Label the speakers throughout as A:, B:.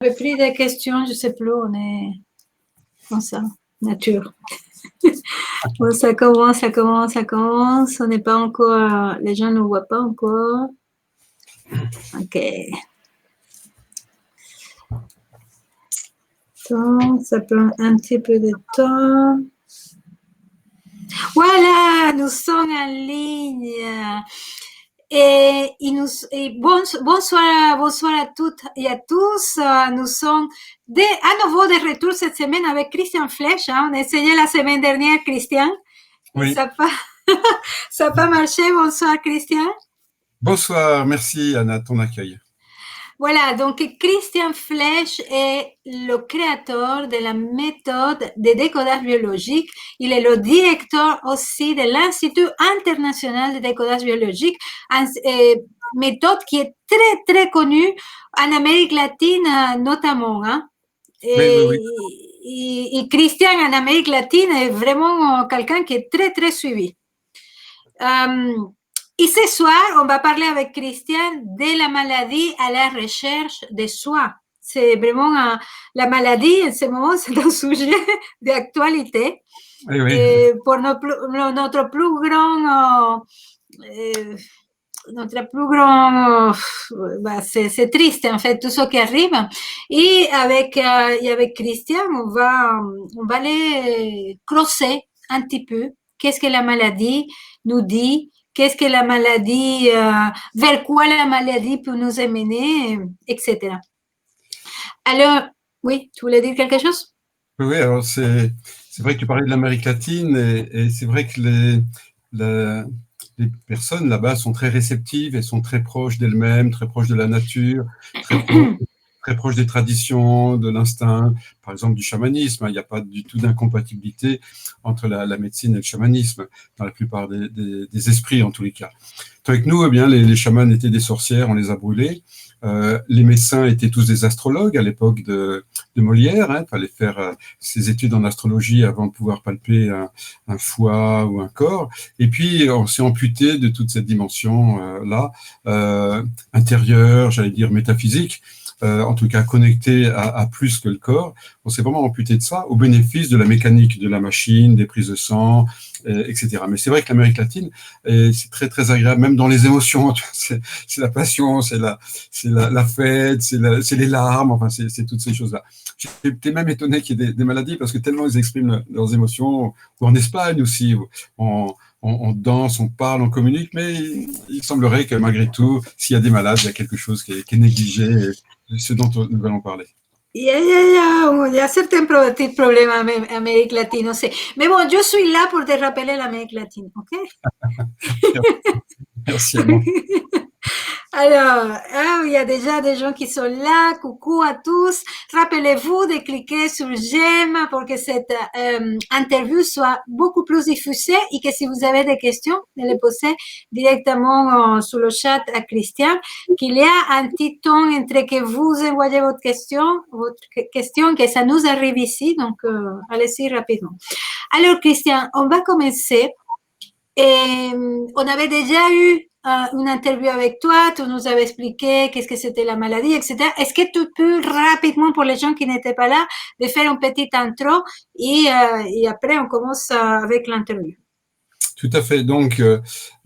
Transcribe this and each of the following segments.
A: J'avais pris des questions, je ne sais plus, on est comme ça, nature. Bon, ça commence. On n'est pas encore, les gens ne voient pas encore. Ok. Donc, ça prend un petit peu de temps. Voilà, nous sommes en ligne. Bonsoir à toutes et à tous. Nous sommes à nouveau de retour cette semaine avec Christian Flech. On a essayé la semaine dernière, Christian.
B: Oui.
A: Ça n'a pas marché. Bonsoir, Christian.
B: Bonsoir, merci Anna, ton accueil.
A: Voilà, donc Christian Flech est le créateur de la méthode de décodage biologique. Il est le directeur aussi de l'Institut international de décodage biologique, méthode qui est très, très connue en Amérique latine notamment. Hein.
B: Oui.
A: Et Christian en Amérique latine est vraiment quelqu'un qui est très, très suivi. Et ce soir, on va parler avec Christian de la maladie à la recherche de soi. C'est vraiment la maladie, en ce moment, c'est un sujet d'actualité.
B: Oui.
A: Pour notre plus grand, c'est triste en fait tout ce qui arrive. Et avec Christian, on va aller creuser un petit peu. Qu'est-ce que la maladie nous dit? Qu'est-ce que la maladie, vers quoi la maladie peut nous amener, etc. Alors, oui, tu voulais dire quelque chose?
B: Oui, alors c'est vrai que tu parlais de l'Amérique latine et c'est vrai que les personnes là-bas sont très réceptives et sont très proches d'elles-mêmes, très proches de la nature, très proches des traditions, de l'instinct, par exemple du chamanisme. Il n'y a pas du tout d'incompatibilité entre la médecine et le chamanisme, dans la plupart des esprits en tous les cas. Avec nous, eh bien, les chamans étaient des sorcières, on les a brûlés. Les médecins étaient tous des astrologues à l'époque de Molière. Il fallait faire ses études en astrologie avant de pouvoir palper un foie ou un corps. Et puis, on s'est amputé de toute cette dimension-là, intérieure, j'allais dire métaphysique, en tout cas connectée à plus que le corps. On s'est vraiment amputé de ça au bénéfice de la mécanique de la machine, des prises de sang, etc. Mais c'est vrai que l'Amérique latine, c'est très très agréable, même dans les émotions. C'est la passion, c'est la fête, c'est les larmes, enfin c'est toutes ces choses-là. J'étais même étonné qu'il y ait des maladies parce que tellement ils expriment leurs émotions. Ou en Espagne aussi, on danse, on parle, on communique, mais il semblerait que malgré tout, s'il y a des malades, il y a quelque chose qui est négligé, ce dont nous allons parler.
A: Il y a certains petits problèmes en Amérique latine, on sait. Mais bon, je suis là pour te rappeler l'Amérique latine, ok?
B: Merci à moi.
A: Alors, il y a déjà des gens qui sont là. Coucou à tous. Rappelez-vous de cliquer sur j'aime pour que cette interview soit beaucoup plus diffusée et que si vous avez des questions, de les poser directement sur le chat à Christian. Qu'il y a un petit temps entre que vous envoyez votre question, que ça nous arrive ici. Donc, allez-y rapidement. Alors, Christian, on va commencer. On avait déjà eu une interview avec toi, tu nous avais expliqué qu'est-ce que c'était la maladie, etc. Est-ce que tu peux rapidement, pour les gens qui n'étaient pas là, de faire une petite intro et après on commence avec l'interview.
B: Tout à fait. Donc,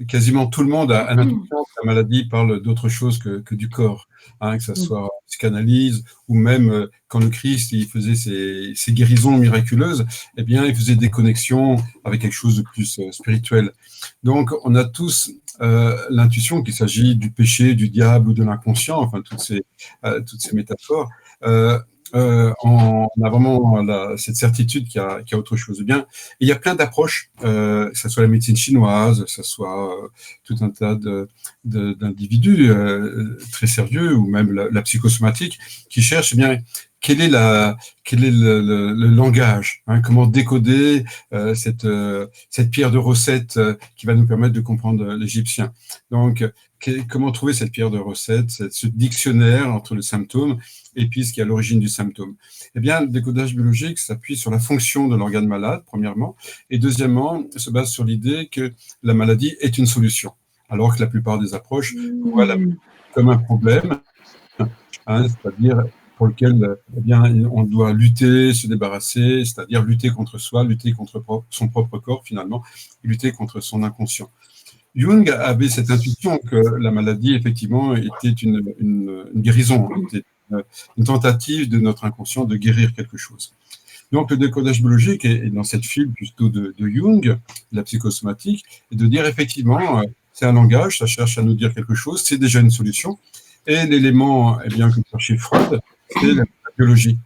B: quasiment tout le monde a l'intuition que la maladie parle d'autre chose que du corps, que ce soit en psychanalyse ou même quand le Christ il faisait ses guérisons miraculeuses, eh bien, il faisait des connexions avec quelque chose de plus spirituel. Donc, on a tous l'intuition qu'il s'agit du péché, du diable ou de l'inconscient, enfin, toutes ces métaphores. On a vraiment cette certitude qu'il y a autre chose. Eh bien, et il y a plein d'approches, que ce soit la médecine chinoise, que ce soit tout un tas d'individus très sérieux, ou même la psychosomatique, qui cherchent bien quel est le langage, comment décoder cette pierre de recette qui va nous permettre de comprendre l'Égyptien. Donc, comment trouver cette pierre de recette, ce dictionnaire entre le symptôme et puis ce qui est à l'origine du symptôme. Eh bien, le décodage biologique s'appuie sur la fonction de l'organe malade, premièrement, et deuxièmement, se base sur l'idée que la maladie est une solution, alors que la plupart des approches voient la maladie comme un problème, c'est-à-dire pour lequel eh bien, on doit lutter, se débarrasser, c'est-à-dire lutter contre soi, lutter contre son propre corps finalement, et lutter contre son inconscient. Jung avait cette intuition que la maladie, effectivement, était une guérison, était une tentative de notre inconscient de guérir quelque chose. Donc, le décodage biologique est dans cette file plutôt de Jung, de la psychosomatique, et de dire effectivement, c'est un langage, ça cherche à nous dire quelque chose, c'est déjà une solution. Et l'élément eh bien, que cherchait Freud, c'est la biologie.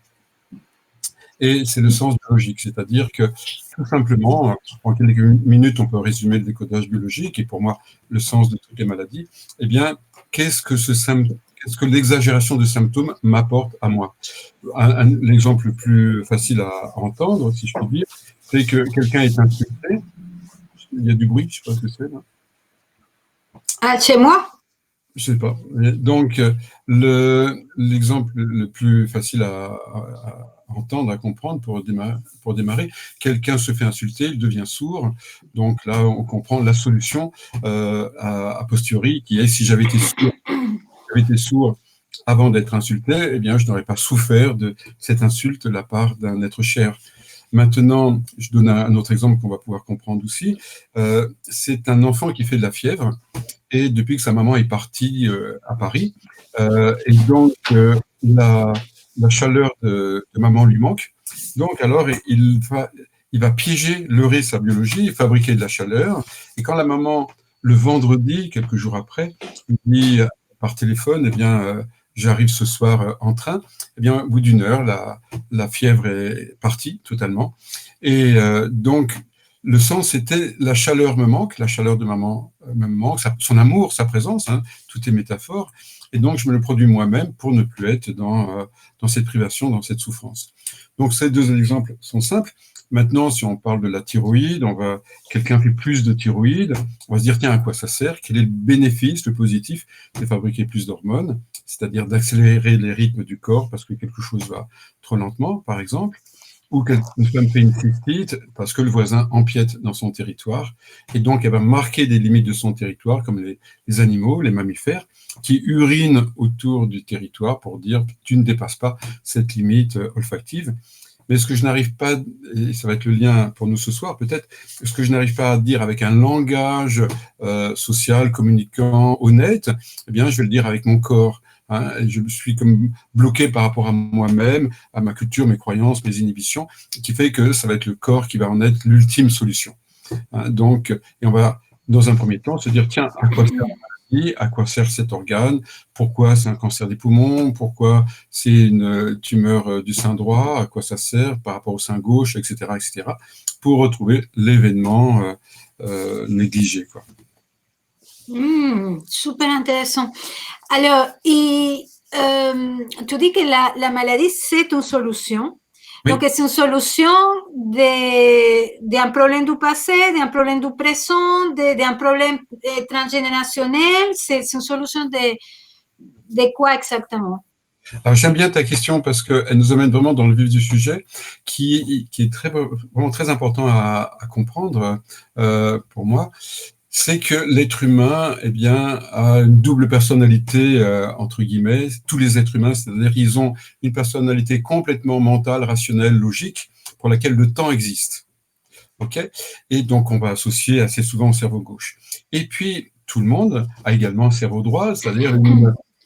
B: Et c'est le sens biologique, c'est-à-dire que tout simplement, en quelques minutes, on peut résumer le décodage biologique, et pour moi, le sens de toutes les maladies, eh bien, qu'est-ce que l'exagération de symptômes m'apporte à moi? L'exemple le plus facile à entendre, si je puis dire, c'est que quelqu'un est insulté. Il y a du bruit, je ne sais pas ce que c'est là.
A: Ah, chez moi?
B: Je ne sais pas. Donc, l'exemple le plus facile à entendre, à comprendre pour démarrer, quelqu'un se fait insulter, il devient sourd. Donc là, on comprend la solution a posteriori, qui est si j'avais été sourd avant d'être insulté, eh bien, je n'aurais pas souffert de cette insulte de la part d'un être cher. Maintenant, je donne un autre exemple qu'on va pouvoir comprendre aussi. C'est un enfant qui fait de la fièvre, et depuis que sa maman est partie à Paris, et donc la chaleur de maman lui manque. Donc alors, il va piéger, leurrer sa biologie, fabriquer de la chaleur. Et quand la maman, le vendredi, quelques jours après, lui dit par téléphone, eh bien, j'arrive ce soir en train, eh bien, au bout d'une heure, la fièvre est partie totalement. Et donc, le sens, c'était la chaleur me manque, la chaleur de maman me manque, son amour, sa présence, hein, tout est métaphore. Et donc, je me le produis moi-même pour ne plus être dans cette privation, dans cette souffrance. Donc, ces deux exemples sont simples. Maintenant, si on parle de la thyroïde, quelqu'un fait plus de thyroïde, on va se dire, tiens, à quoi ça sert? Quel est le bénéfice, le positif de fabriquer plus d'hormones, c'est-à-dire d'accélérer les rythmes du corps parce que quelque chose va trop lentement, par exemple, ou qu'une femme fait une cystite parce que le voisin empiète dans son territoire, et donc elle va marquer des limites de son territoire, comme les animaux, les mammifères, qui urinent autour du territoire pour dire « tu ne dépasses pas cette limite olfactive ». Mais ce que je n'arrive pas, et ça va être le lien pour nous ce soir peut-être, ce que je n'arrive pas à dire avec un langage social, communicant, honnête, eh bien je vais le dire avec mon corps. Hein, je suis comme bloqué par rapport à moi-même, à ma culture, mes croyances, mes inhibitions, qui fait que ça va être le corps qui va en être l'ultime solution. Hein, donc, et on va, dans un premier temps, se dire, tiens, à quoi sert la maladie, à quoi sert cet organe, pourquoi c'est un cancer des poumons, pourquoi c'est une tumeur du sein droit, à quoi ça sert par rapport au sein gauche, etc., pour retrouver l'événement négligé, quoi.
A: Super intéressant. Alors, tu dis que la maladie, c'est une solution. Oui. Donc, c'est une solution d'un problème du passé, d'un problème du présent, d'un problème transgénérationnel. C'est une solution de quoi exactement?
B: Alors, j'aime bien ta question parce qu'elle nous amène vraiment dans le vif du sujet qui est vraiment très important à comprendre pour moi. C'est que l'être humain, eh bien, a une double personnalité, entre guillemets. Tous les êtres humains, c'est-à-dire qu'ils ont une personnalité complètement mentale, rationnelle, logique, pour laquelle le temps existe. Okay ? Et donc, on va associer assez souvent au cerveau gauche. Et puis, tout le monde a également un cerveau droit, c'est-à-dire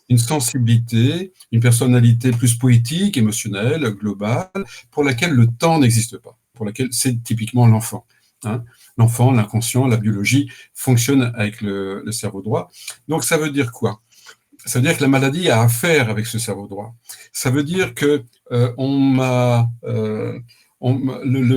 B: une sensibilité, une personnalité plus poétique, émotionnelle, globale, pour laquelle le temps n'existe pas, pour laquelle c'est typiquement l'enfant. Hein. L'enfant, l'inconscient, la biologie fonctionnent avec le cerveau droit. Donc, ça veut dire quoi? Ça veut dire que la maladie a affaire avec ce cerveau droit. Ça veut dire que le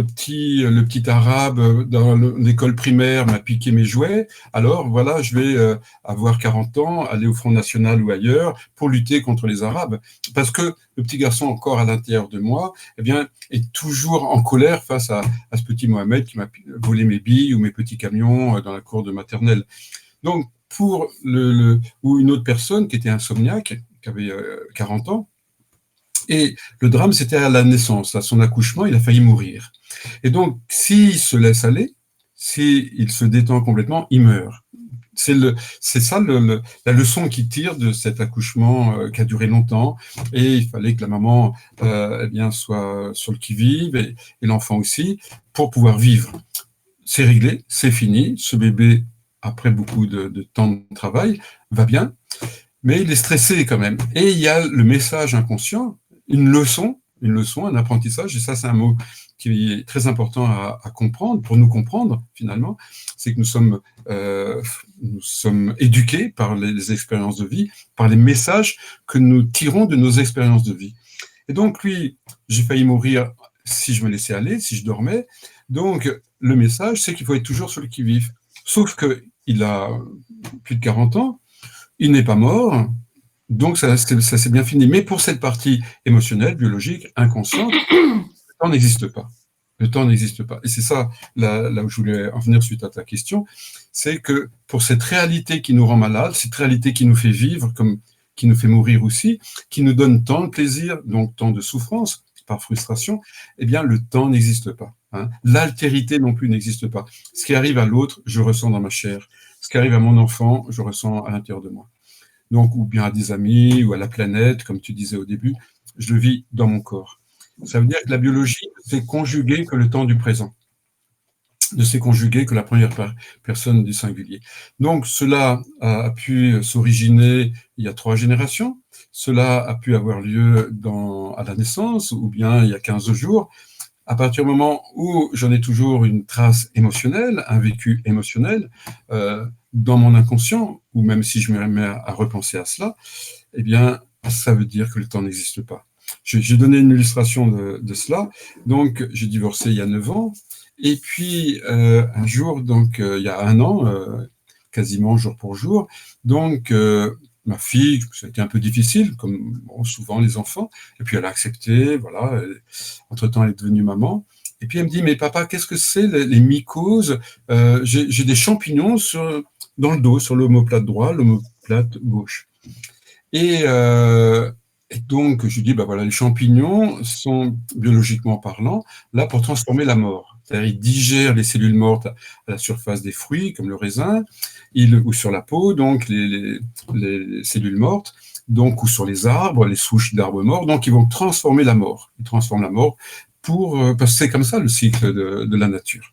B: petit arabe dans l'école primaire m'a piqué mes jouets, alors voilà, je vais avoir 40 ans, aller au Front National ou ailleurs pour lutter contre les Arabes. Parce que le petit garçon encore à l'intérieur de moi, eh bien, est toujours en colère face à ce petit Mohamed qui m'a volé mes billes ou mes petits camions dans la cour de maternelle. Donc, pour ou une autre personne qui était insomniaque, qui avait 40 ans, et le drame, c'était à la naissance, à son accouchement, il a failli mourir. Et donc, s'il se laisse aller, s'il se détend complètement, il meurt. C'est ça la leçon qu'il tire de cet accouchement qui a duré longtemps, et il fallait que la maman eh bien, soit sur le qui-vive, et l'enfant aussi, pour pouvoir vivre. C'est réglé, c'est fini, ce bébé, après beaucoup de temps de travail, va bien, mais il est stressé quand même. Et il y a le message inconscient, une leçon, un apprentissage, et ça c'est un mot qui est très important à comprendre, pour nous comprendre finalement, c'est que nous sommes éduqués par les expériences de vie, par les messages que nous tirons de nos expériences de vie. Et donc lui, j'ai failli mourir si je me laissais aller, si je dormais. Donc le message, c'est qu'il faut être toujours sur le qui-vive. Sauf qu'il a plus de 40 ans, il n'est pas mort, donc ça s'est bien fini. Mais pour cette partie émotionnelle, biologique, inconsciente, le temps n'existe pas. Le temps n'existe pas. Et c'est ça, là où je voulais en venir suite à ta question, c'est que pour cette réalité qui nous rend malade, cette réalité qui nous fait vivre, comme qui nous fait mourir aussi, qui nous donne tant de plaisir, donc tant de souffrance, par frustration, eh bien, le temps n'existe pas. Hein. L'altérité non plus n'existe pas. Ce qui arrive à l'autre, je ressens dans ma chair. Ce qui arrive à mon enfant, je ressens à l'intérieur de moi. Donc, ou bien à des amis, ou à la planète, comme tu disais au début, je le vis dans mon corps. Ça veut dire que la biologie ne s'est conjuguée que le temps du présent, ne s'est conjuguée que la première personne du singulier. Donc, cela a pu s'originer il y a 3 générations, cela a pu avoir lieu à la naissance, ou bien il y a 15 jours. À partir du moment où j'en ai toujours une trace émotionnelle, un vécu émotionnel, dans mon inconscient, ou même si je me mets à repenser à cela, eh bien, ça veut dire que le temps n'existe pas. J'ai donné une illustration de cela. Donc, j'ai divorcé il y a 9 ans. Et puis, un jour, donc, il y a 1 an, quasiment jour pour jour, donc, ma fille, ça a été un peu difficile, comme souvent les enfants, et puis elle a accepté, voilà. Entre-temps, elle est devenue maman. Et puis elle me dit, mais papa, qu'est-ce que c'est les mycoses? J'ai des champignons dans le dos, sur l'omoplate droit, l'omoplate gauche. Et donc, je lui dis, bah voilà, les champignons sont, biologiquement parlant, là pour transformer la mort. C'est-à-dire, ils digèrent les cellules mortes à la surface des fruits, comme le raisin, ou sur la peau, donc les cellules mortes, donc, ou sur les arbres, les souches d'arbres morts, donc ils vont transformer la mort. Ils transforment la mort parce que c'est comme ça le cycle de la nature.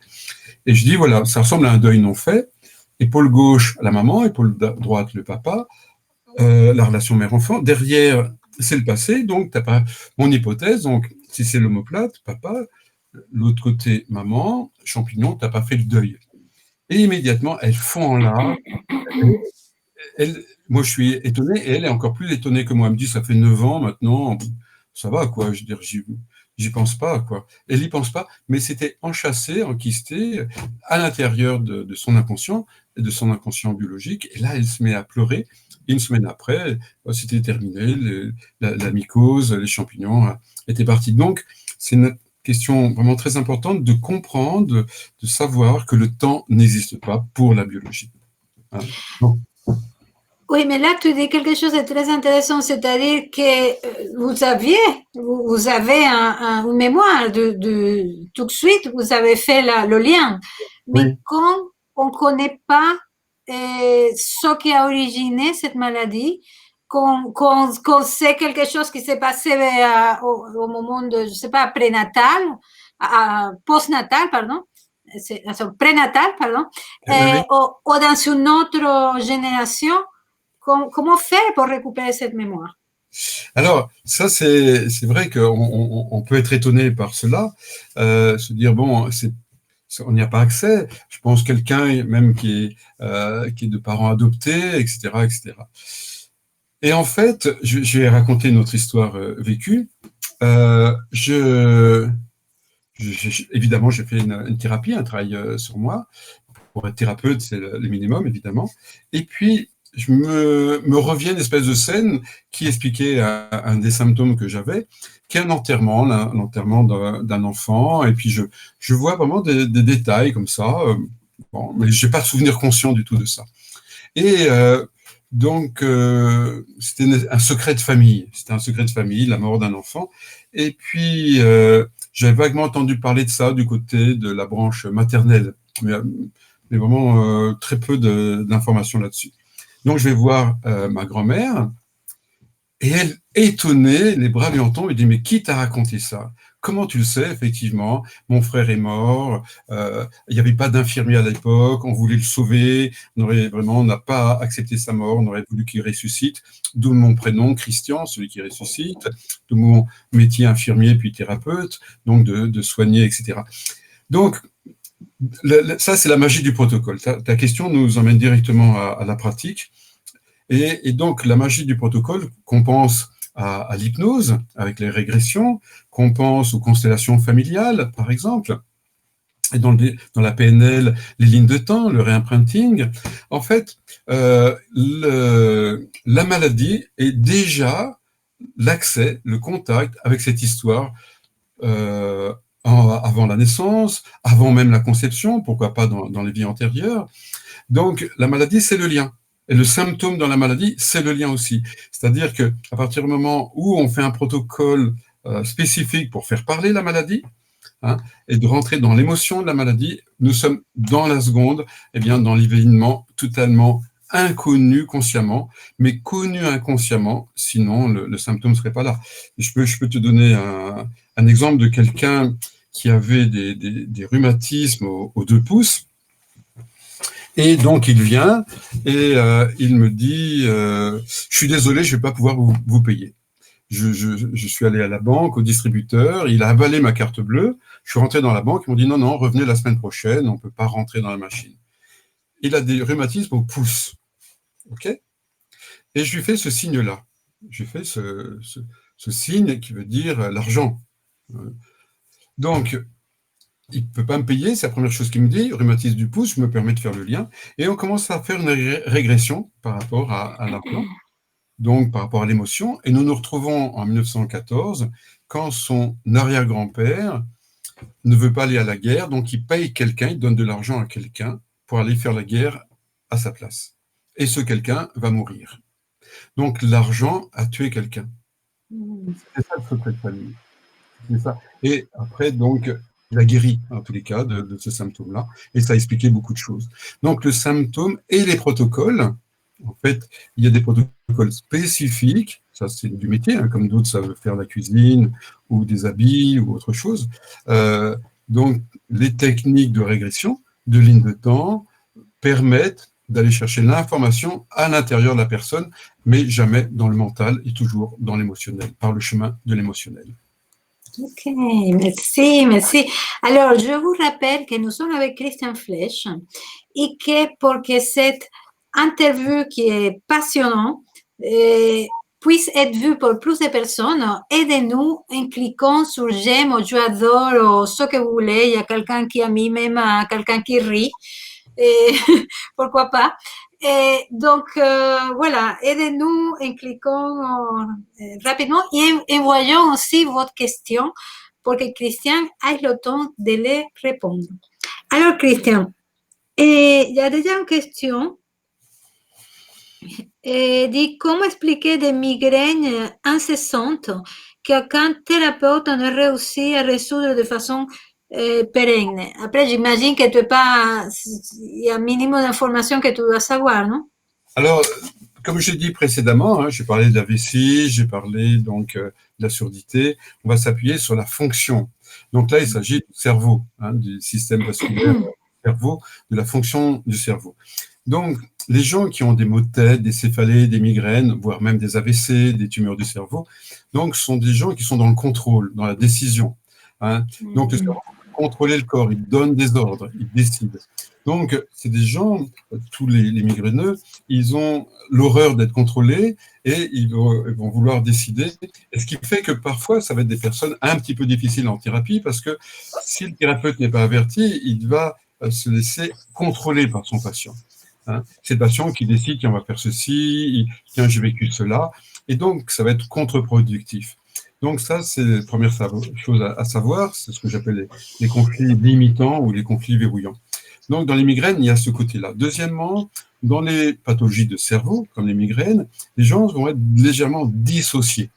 B: Et je dis, voilà, ça ressemble à un deuil non fait. Épaule gauche, la maman, épaule droite, le papa. La relation mère-enfant. Derrière, c'est le passé, donc t'as pas mon hypothèse. Donc, si c'est l'omoplate, papa, l'autre côté, maman, champignon, t'as pas fait le deuil. Et immédiatement, elles font en larmes. Moi, je suis étonné, et elle est encore plus étonnée que moi. Elle me dit, ça fait 9 ans maintenant, ça va, quoi. Je veux dire, j'y pense pas, quoi. Elle n'y pense pas, mais c'était enchâssé, enquisté à l'intérieur de son inconscient, et de son inconscient biologique. Et là, elle se met à pleurer. Et 1 semaine après, c'était terminé, la mycose, les champignons étaient partis. Donc, c'est une question vraiment très importante de comprendre, de savoir que le temps n'existe pas pour la biologie. Hein. Donc,
A: oui, mais là, tu dis quelque chose de très intéressant, c'est-à-dire que vous avez une mémoire tout de suite, vous avez fait le lien. Mais
B: oui.
A: quand on ne connaît pas ce qui a originé cette maladie, qu'on sait quelque chose qui s'est passé au moment de, je sais pas, prénatal, postnatal, pardon, prénatal, pardon,
B: Oui, oui.
A: ou dans une autre génération, comment faire pour récupérer cette mémoire?
B: Alors, ça, c'est vrai qu'on peut être étonné par cela, se dire, bon, on n'y a pas accès. Je pense quelqu'un même qui est de parents adoptés, etc., etc. Et en fait, je vais raconter notre histoire vécue. Évidemment, j'ai fait une thérapie, un travail sur moi. Pour être thérapeute, c'est le minimum, évidemment. Et puis, me revient une espèce de scène qui expliquait un des symptômes que j'avais, qui est un enterrement, l'enterrement d'un enfant. Et puis, je vois vraiment des détails comme ça. Bon, mais je n'ai pas de souvenir conscient du tout de ça. Et donc, c'était un secret de famille. C'était un secret de famille, la mort d'un enfant. Et puis, j'avais vaguement entendu parler de ça du côté de la branche maternelle. Mais mais vraiment très peu d'informations là-dessus. Donc, je vais voir ma grand-mère, et elle, étonnée, les bras lui en tombent, elle dit, mais qui t'a raconté ça? Comment tu le sais? Effectivement, mon frère est mort, il n'y avait pas d'infirmier à l'époque, on voulait le sauver, on n'a pas accepté sa mort, on aurait voulu qu'il ressuscite, d'où mon prénom, Christian, celui qui ressuscite, d'où mon métier infirmier puis thérapeute, donc de soigner, etc. Donc, ça, c'est la magie du protocole. Ta question nous emmène directement à la pratique. Et donc, la magie du protocole, qu'on pense à l'hypnose, avec les régressions, qu'on pense aux constellations familiales, par exemple, et dans la PNL, les lignes de temps, le réimprinting, en fait, la maladie est déjà l'accès, le contact avec cette histoire avant la naissance, avant même la conception, pourquoi pas dans les vies antérieures. Donc, la maladie, c'est le lien. Et le symptôme dans la maladie, c'est le lien aussi. C'est-à-dire qu'à partir du moment où on fait un protocole spécifique pour faire parler la maladie, et de rentrer dans l'émotion de la maladie, nous sommes dans la seconde, dans l'événement totalement inconnu consciemment, mais connu inconsciemment, sinon le symptôme ne serait pas là. Je peux te donner un exemple de quelqu'un qui avait des rhumatismes aux 2 pouces. Et donc, il vient et il me dit je suis désolé, je ne vais pas pouvoir vous payer. Je suis allé à la banque, au distributeur, il a avalé ma carte bleue, je suis rentré dans la banque, ils m'ont dit non, revenez la semaine prochaine, on ne peut pas rentrer dans la machine. Il a des rhumatismes au pouce. OK? Et je lui fais ce signe-là. Je lui fais ce signe qui veut dire l'argent. Donc, il ne peut pas me payer, c'est la première chose qu'il me dit, rhumatisme du pouce, je me permets de faire le lien, et on commence à faire une régression par rapport à l'implant, donc par rapport à l'émotion, et nous nous retrouvons en 1914, quand son arrière-grand-père ne veut pas aller à la guerre, donc il paye quelqu'un, il donne de l'argent à quelqu'un pour aller faire la guerre à sa place. Et ce quelqu'un va mourir. Donc l'argent a tué quelqu'un. C'est ça le secret de famille. C'est ça. Et après, donc, il a guéri, en tous les cas, de ce symptôme-là. Et ça a expliqué beaucoup de choses. Donc, le symptôme et les protocoles, en fait, il y a des protocoles spécifiques, ça c'est du métier, comme d'autres savent faire la cuisine, ou des habits, ou autre chose. Donc, les techniques de régression, de ligne de temps, permettent d'aller chercher l'information à l'intérieur de la personne, mais jamais dans le mental et toujours dans l'émotionnel, par le chemin de l'émotionnel.
A: Ok, merci. Alors, je vous rappelle que nous sommes avec Christian Flech et que pour que cette interview qui est passionnante puisse être vue par plus de personnes, aidez-nous en cliquant sur j'aime ou j'adore ou ce que vous voulez. Il y a quelqu'un qui a mis même quelqu'un qui rit. Et pourquoi pas. Et donc, voilà, aidez-nous en cliquant rapidement et envoyons aussi votre question pour que Christian ait le temps de les répondre. Alors, Christian, il y a déjà une question. Dit comment expliquer des migraines incessantes qu'aucun thérapeute n'a réussi à résoudre de façon pérenne. Après, j'imagine que tu n'es pas. Il y a un minimum d'informations que tu dois savoir, non?
B: Alors, comme j'ai dit précédemment, j'ai parlé de la vessie, j'ai parlé donc de la surdité. On va s'appuyer sur la fonction. Donc là, il s'agit du cerveau, du système vasculaire du cerveau, de la fonction du cerveau. Donc, les gens qui ont des maux de tête, des céphalées, des migraines, voire même des AVC, des tumeurs du cerveau, donc sont des gens qui sont dans le contrôle, dans la décision. Donc, le cerveau contrôler le corps, il donne des ordres, il décide. Donc, c'est des gens, tous les migraineux, ils ont l'horreur d'être contrôlés et ils vont vouloir décider. Et ce qui fait que parfois, ça va être des personnes un petit peu difficiles en thérapie parce que si le thérapeute n'est pas averti, il va se laisser contrôler par son patient. C'est le patient qui décide qu'on va faire ceci, tiens, j'ai vécu cela. Et donc, ça va être contre-productif. Donc ça, c'est la première chose à savoir, c'est ce que j'appelle les conflits limitants ou les conflits verrouillants. Donc dans les migraines, il y a ce côté-là. Deuxièmement, dans les pathologies de cerveau, comme les migraines, les gens vont être légèrement dissociés,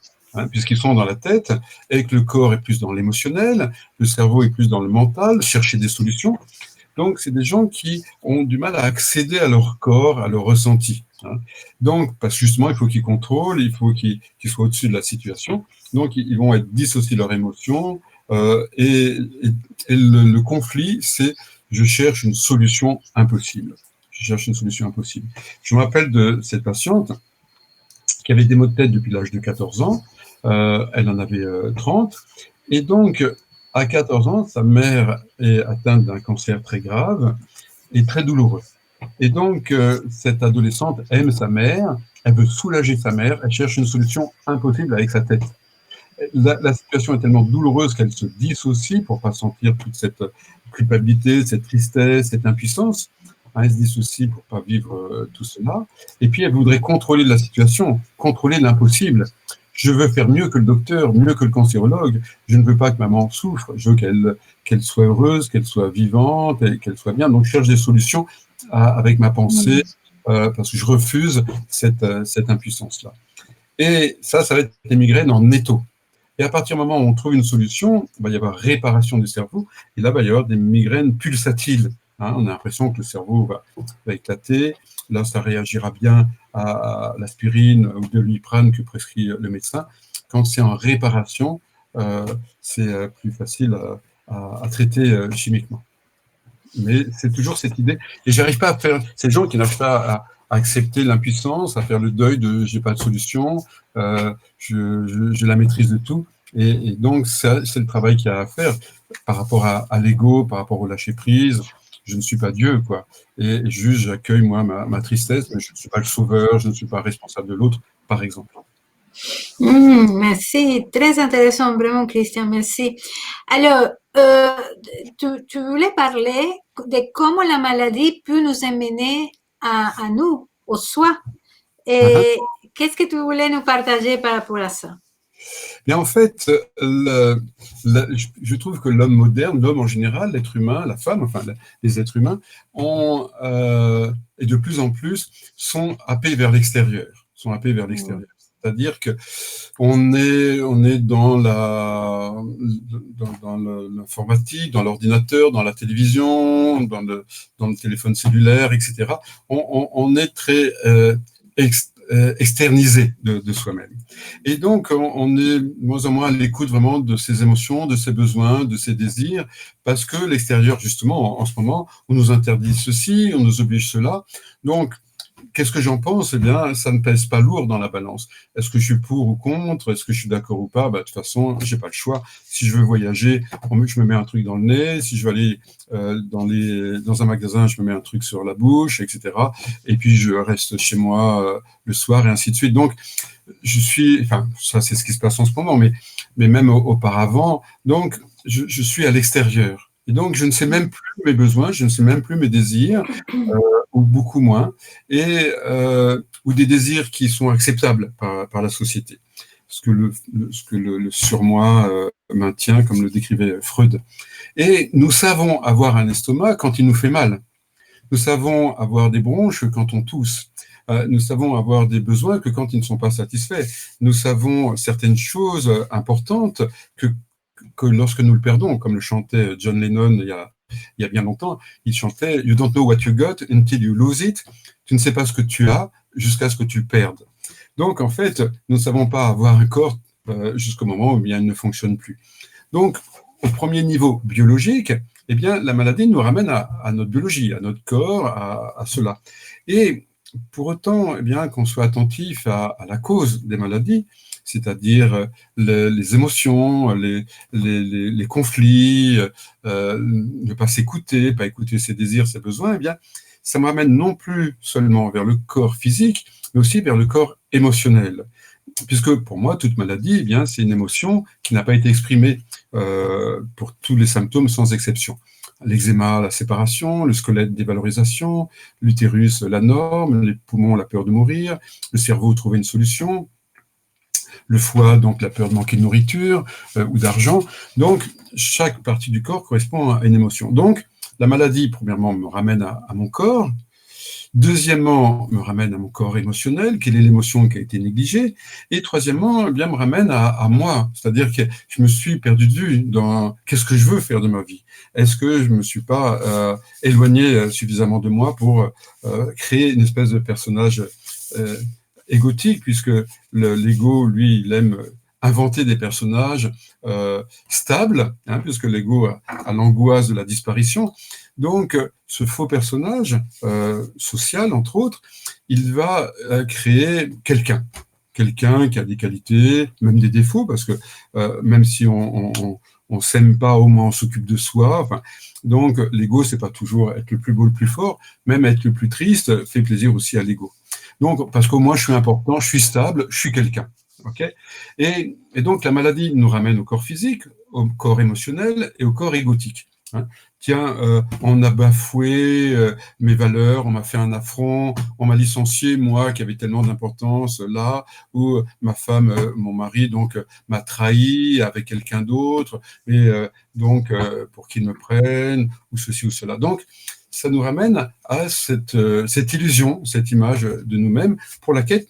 B: puisqu'ils sont dans la tête, et que le corps est plus dans l'émotionnel, le cerveau est plus dans le mental, chercher des solutions. Donc, c'est des gens qui ont du mal à accéder à leur corps, à leur ressenti. Hein. Donc, parce que justement, il faut qu'ils contrôlent, il faut qu'ils soient au-dessus de la situation. Donc, ils vont être dissociés de leurs émotions. Et le conflit, c'est je cherche une solution impossible. Je cherche une solution impossible. Je me rappelle de cette patiente qui avait des maux de tête depuis l'âge de 14 ans. Elle en avait 30. Et donc, à 14 ans, sa mère est atteinte d'un cancer très grave et très douloureux. Et donc, cette adolescente aime sa mère, elle veut soulager sa mère, elle cherche une solution impossible avec sa tête. La situation est tellement douloureuse qu'elle se dissocie pour ne pas sentir toute cette culpabilité, cette tristesse, cette impuissance. Elle se dissocie pour ne pas vivre tout cela. Et puis, elle voudrait contrôler la situation, contrôler l'impossible. Je veux faire mieux que le docteur, mieux que le cancérologue. Je ne veux pas que maman souffre. Je veux qu'elle soit heureuse, qu'elle soit vivante, et qu'elle soit bien. Donc, je cherche des solutions avec ma pensée parce que je refuse cette impuissance-là. Et ça va être des migraines en étau. Et à partir du moment où on trouve une solution, il va y avoir réparation du cerveau. Et là, il va y avoir des migraines pulsatiles. Hein, on a l'impression que le cerveau va éclater. Là, ça réagira bien à l'aspirine ou de l'iprane que prescrit le médecin. Quand c'est en réparation, c'est plus facile à traiter chimiquement. Mais c'est toujours cette idée. Et j'arrive pas à faire. Ces gens qui n'arrivent pas à accepter l'impuissance, à faire le deuil de j'ai pas de solution, je la maîtrise de tout. Et donc, c'est le travail qu'il y a à faire par rapport à l'ego, par rapport au lâcher-prise. Je ne suis pas Dieu, quoi. Et juste, j'accueille, moi, ma tristesse, mais je ne suis pas le sauveur, je ne suis pas responsable de l'autre, par exemple.
A: Merci, très intéressant, vraiment, Christian, merci. Alors, tu voulais parler de comment la maladie peut nous amener à nous, au soi. Et qu'est-ce que tu voulais nous partager par rapport à ça?
B: Bien, en fait, je trouve que l'homme moderne, l'homme en général, l'être humain, la femme, enfin les êtres humains, et de plus en plus, sont happés vers l'extérieur. C'est-à-dire que on est dans l'informatique, dans l'ordinateur, dans la télévision, dans le téléphone cellulaire, etc. On est très externalisé de soi-même. Et donc, on est moins en moins à l'écoute vraiment de ses émotions, de ses besoins, de ses désirs, parce que l'extérieur, justement, en ce moment, on nous interdit ceci, on nous oblige cela. Donc, qu'est-ce que j'en pense? Eh bien, ça ne pèse pas lourd dans la balance. Est-ce que je suis pour ou contre? Est-ce que je suis d'accord ou pas? De toute façon, j'ai pas le choix. Si je veux voyager, je me mets un truc dans le nez. Si je veux aller dans un magasin, je me mets un truc sur la bouche, etc. Et puis, je reste chez moi le soir et ainsi de suite. Donc, ça, c'est ce qui se passe en ce moment, mais même auparavant. Donc, je suis à l'extérieur. Et donc, je ne sais même plus mes besoins, je ne sais même plus mes désirs, ou beaucoup moins, ou des désirs qui sont acceptables par la société. Ce que le surmoi maintient, comme le décrivait Freud. Et nous savons avoir un estomac quand il nous fait mal. Nous savons avoir des bronches quand on tousse. Nous savons avoir des besoins que quand ils ne sont pas satisfaits. Nous savons certaines choses importantes que lorsque nous le perdons, comme le chantait John Lennon il y a bien longtemps, il chantait « You don't know what you got until you lose it ». Tu ne sais pas ce que tu as jusqu'à ce que tu le perdes. Donc, en fait, nous ne savons pas avoir un corps jusqu'au moment où il ne fonctionne plus. Donc, au premier niveau biologique, eh bien, la maladie nous ramène à notre biologie, à notre corps, à cela. Et pour autant, eh bien, qu'on soit attentif à la cause des maladies, c'est-à-dire les émotions, les conflits, ne pas s'écouter, pas écouter ses désirs, ses besoins, eh bien, ça m'amène non plus seulement vers le corps physique, mais aussi vers le corps émotionnel. Puisque pour moi, toute maladie, eh bien, c'est une émotion qui n'a pas été exprimée pour tous les symptômes sans exception. L'eczéma, la séparation, le squelette, dévalorisation, l'utérus, la norme, les poumons, la peur de mourir, le cerveau, trouver une solution, le foie, donc la peur de manquer de nourriture ou d'argent. Donc, chaque partie du corps correspond à une émotion. Donc, la maladie, premièrement, me ramène à mon corps. Deuxièmement, me ramène à mon corps émotionnel, quelle est l'émotion qui a été négligée. Et troisièmement, eh bien, me ramène à moi, c'est-à-dire que je me suis perdu de vue dans qu'est-ce que je veux faire de ma vie. Est-ce que je me suis pas éloigné suffisamment de moi pour créer une espèce de personnage égotique, puisque l'ego, lui, il aime inventer des personnages stables, hein, puisque l'ego a l'angoisse de la disparition. Donc, ce faux personnage social, entre autres, il va créer quelqu'un qui a des qualités, même des défauts, parce que même si on s'aime pas, au moins on s'occupe de soi. Enfin, donc, l'ego, c'est pas toujours être le plus beau, le plus fort, même être le plus triste fait plaisir aussi à l'ego. Donc, parce qu'au moins je suis important, je suis stable, je suis quelqu'un. Okay, et donc la maladie nous ramène au corps physique, au corps émotionnel et au corps égotique. Hein. Tiens, on a bafoué mes valeurs, on m'a fait un affront, on m'a licencié, moi qui avais tellement d'importance là, ou ma femme, mon mari, donc m'a trahi avec quelqu'un d'autre, et donc pour qu'il me prenne, ou ceci ou cela. Donc, ça nous ramène à cette illusion, cette image de nous-mêmes pour laquelle,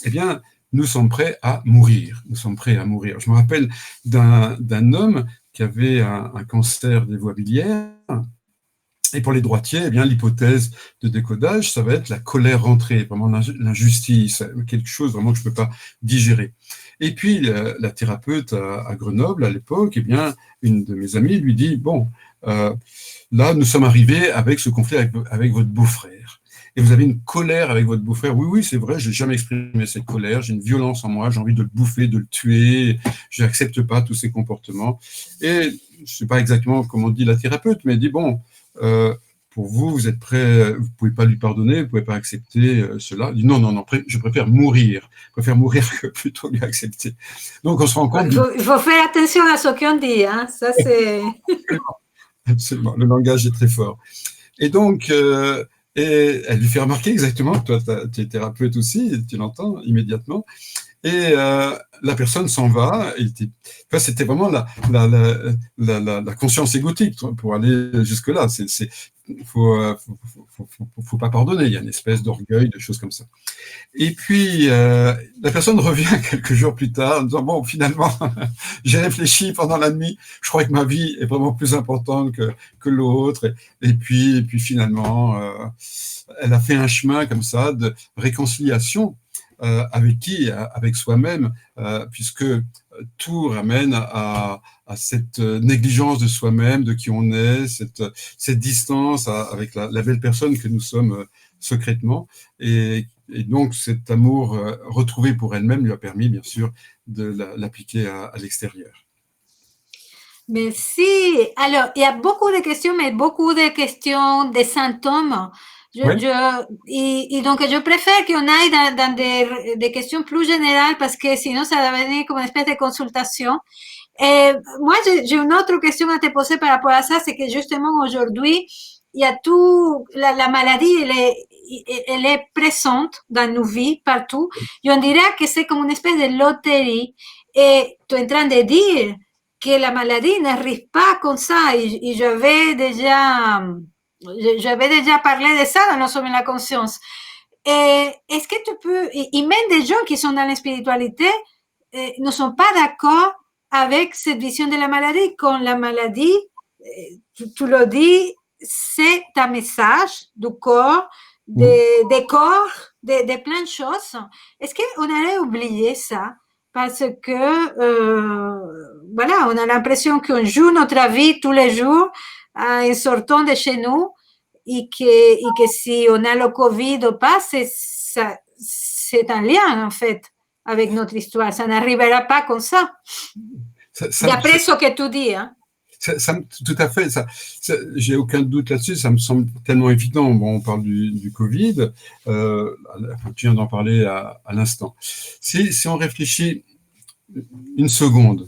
B: eh bien, nous sommes prêts à mourir. Nous sommes prêts à mourir. Je me rappelle d'un homme qui avait un cancer des voies biliaires. Et pour les droitiers, eh bien, l'hypothèse de décodage, ça va être la colère rentrée, vraiment l'injustice, quelque chose vraiment que je ne peux pas digérer. Et puis, la thérapeute à Grenoble, à l'époque, eh bien, une de mes amies lui dit, bon, là, nous sommes arrivés avec ce conflit avec votre beau-frère. Et vous avez une colère avec votre beau-frère. Oui, oui, c'est vrai, je n'ai jamais exprimé cette colère. J'ai une violence en moi, j'ai envie de le bouffer, de le tuer. Je n'accepte pas tous ces comportements. Et je ne sais pas exactement comment dit la thérapeute, mais elle dit, bon, pour vous, vous êtes prêt, vous ne pouvez pas lui pardonner, vous ne pouvez pas accepter cela. Elle dit, non, non, non, je préfère mourir. Je préfère mourir que plutôt lui accepter. Donc, on se rend compte...
A: Il faut faire attention à ce qu'on dit. Hein. Ça, c'est...
B: Absolument, le langage est très fort. Et donc... et elle lui fait remarquer exactement, toi tu es thérapeute aussi, tu l'entends immédiatement, et la personne s'en va, enfin, c'était vraiment la conscience égotique pour aller jusque-là. Faut pas pardonner, il y a une espèce d'orgueil, de choses comme ça. Et puis, la personne revient quelques jours plus tard en disant, bon, finalement, j'ai réfléchi pendant la nuit, je crois que ma vie est vraiment plus importante que l'autre. Et puis finalement, elle a fait un chemin comme ça de réconciliation avec qui? Avec soi-même, puisque tout ramène à cette négligence de soi-même, de qui on est, cette distance avec la belle personne que nous sommes secrètement. Et donc, cet amour retrouvé pour elle-même lui a permis, bien sûr, de l'appliquer à l'extérieur.
A: Merci. Alors, il y a beaucoup de questions, mais beaucoup de questions des symptômes. Et donc, je préfère qu'on aille dans des questions plus générales parce que sinon, ça va devenir comme une espèce de consultation. Et moi, j'ai une autre question à te poser par rapport à ça, c'est que justement, aujourd'hui, il y a tout, la maladie, elle est présente dans nos vies, partout. Et on dirait que c'est comme une espèce de loterie. Et tu es en train de dire que la maladie n'arrive pas comme ça. Et j'avais déjà parlé de ça dans le sommet de la conscience. Et est-ce que tu peux, et même des gens qui sont dans la spiritualité ne sont pas d'accord avec cette vision de la maladie. Quand la maladie, tu le dis, c'est un message du corps, des corps, de plein de choses. Est-ce qu'on aurait oublié ça? Parce que, voilà, on a l'impression qu'on joue notre vie tous les jours en sortant de chez nous et que si on a le Covid ou pas, c'est un lien, en fait, avec notre histoire. Ça n'arrivera pas comme ça. D'après ce que tu dis, hein.
B: Tout à fait, j'ai aucun doute là-dessus, ça me semble tellement évident. Bon, on parle du Covid, tu viens d'en parler à l'instant. Si on réfléchit une seconde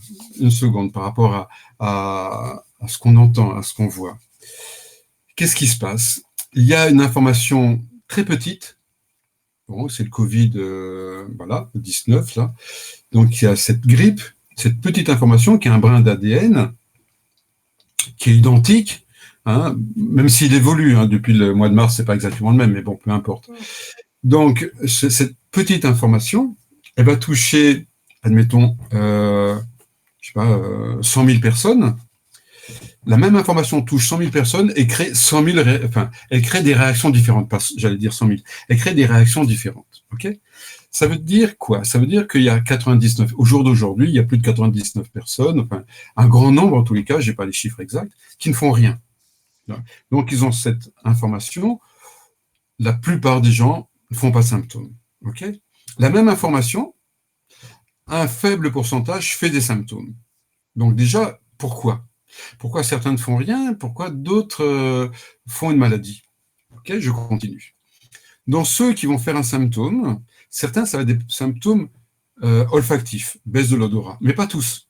B: par rapport à ce qu'on entend, à ce qu'on voit, qu'est-ce qui se passe? Il y a une information très petite, bon, c'est le Covid, voilà, le 19, là. Donc, il y a cette grippe, cette petite information qui a un brin d'ADN, qui est identique hein, même s'il évolue, hein, depuis le mois de mars, c'est pas exactement le même, mais bon, peu importe. Donc, cette petite information, elle va toucher, admettons, je sais pas, 100 000 personnes. La même information touche 100 000 personnes et crée 100 000, enfin, elle crée des réactions différentes. Pas, j'allais dire 100 000. Elle crée des réactions différentes. Ok? Ça veut dire quoi? Ça veut dire qu'il y a 99, au jour d'aujourd'hui, il y a plus de 99 personnes, enfin, un grand nombre en tous les cas, j'ai pas les chiffres exacts, qui ne font rien. Donc, ils ont cette information. La plupart des gens ne font pas de symptômes. Ok? La même information, un faible pourcentage fait des symptômes. Donc déjà, pourquoi? Pourquoi certains ne font rien? Pourquoi d'autres font une maladie? Ok, je continue. Dans ceux qui vont faire un symptôme, certains, ça va être des symptômes olfactifs, baisse de l'odorat, mais pas tous.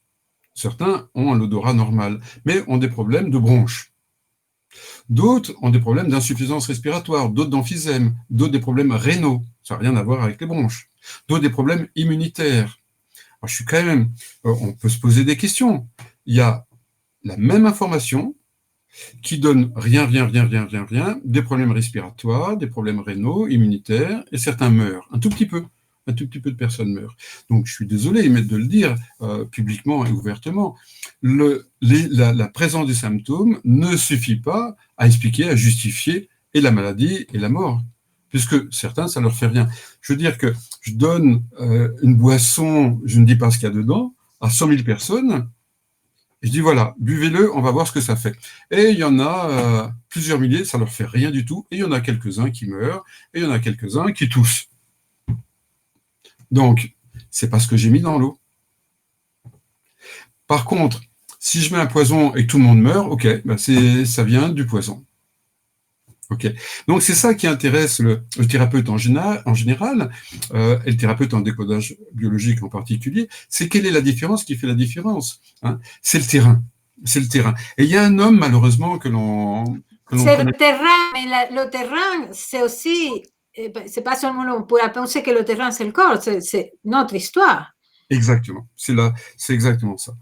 B: Certains ont un odorat normal, mais ont des problèmes de bronches. D'autres ont des problèmes d'insuffisance respiratoire, d'autres d'emphysème, d'autres des problèmes rénaux, ça n'a rien à voir avec les bronches, d'autres des problèmes immunitaires. Alors, je suis quand même, on peut se poser des questions. Il y a la même information qui donne rien, des problèmes respiratoires, des problèmes rénaux, immunitaires, et certains meurent, un tout petit peu de personnes meurent. Donc, je suis désolé de le dire publiquement et ouvertement, la présence des symptômes ne suffit pas à expliquer, à justifier et la maladie et la mort, puisque certains, ça ne leur fait rien. Je veux dire que je donne une boisson, je ne dis pas ce qu'il y a dedans, à 100 000 personnes, je dis voilà, buvez-le, on va voir ce que ça fait. Et il y en a plusieurs milliers, ça leur fait rien du tout, et il y en a quelques-uns qui meurent, et il y en a quelques-uns qui toussent. Donc, c'est pas ce que j'ai mis dans l'eau. Par contre, si je mets un poison et que tout le monde meurt, ok, ben ça vient du poison. Ok. Donc c'est ça qui intéresse le thérapeute en général, et le thérapeute en décodage biologique en particulier, c'est quelle est la différence qui fait la différence, hein? C'est le terrain. C'est le terrain. Et il y a un homme, malheureusement, que l'on
A: C'est
B: connaît.
A: le terrain, mais le terrain, c'est aussi, c'est pas seulement, on pourrait penser que le terrain, c'est le corps, c'est notre histoire.
B: Exactement, c'est exactement ça.